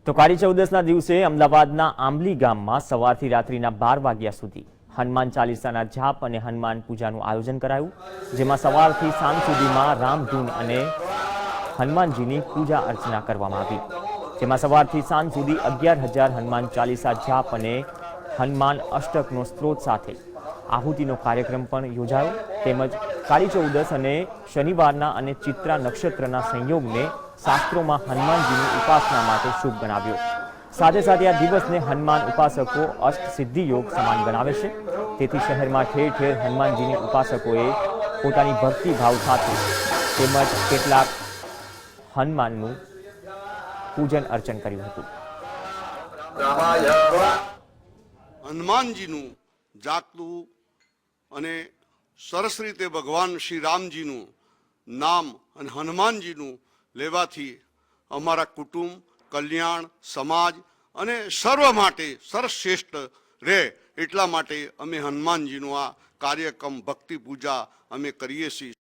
તો કાળી ચૌદસના દિવસે અમદાવાદના આંબલી ગામમાં સવારથી રાત્રિના 12 વાગ્યા સુધી હનુમાન ચાલીસાના જાપ અને હનુમાન પૂજાનું આયોજન કરાયું, જેમાં સવારથી સાંજ સુધીમાં રામધૂન અને હનુમાનજીની પૂજા અર્ચના કરવામાં આવી, જેમાં સવારથી સાંજ સુધી 11,000 હનુમાન ચાલીસા જાપ અને હનુમાન અષ્ટકનો સ્ત્રોત સાથે આહુતિનો કાર્યક્રમ પણ યોજાયો, તેમજ કાળી ચૌદસ અને શનિવારના અને ચિત્રા નક્ષત્રના સંયોગને શાસ્ત્રોમાં હનુમાનજીની ઉપાસના માટે શુભ ગણાવ્યો। સાથે સાથે આ દિવસને હનુમાન ઉપાસકો અષ્ટ સિદ્ધિ યોગ સમાન ગણાવે છે, તેથી શહેરમાં ઠેર ઠેર હનુમાનજીની ઉપાસકોએ પોતાની ભક્તિભાવ સાથે તેમજ કેટલાક હનુમાનનું પૂજન અર્ચન કર્યું હતું। હનુમાનજીનું જાગતું અને સરસ રીતે ભગવાન શ્રી રામજીનું નામ અને હનુમાનજીનું લેવાથી અમારા કુટુંબ, કલ્યાણ, સમાજ અને સર્વ માટે સર્વશ્રેષ્ઠ રહે, એટલા માટે અમે હનુમાનજીનું આ કાર્યક્રમ ભક્તિ પૂજા અમે કરીએ છીએ।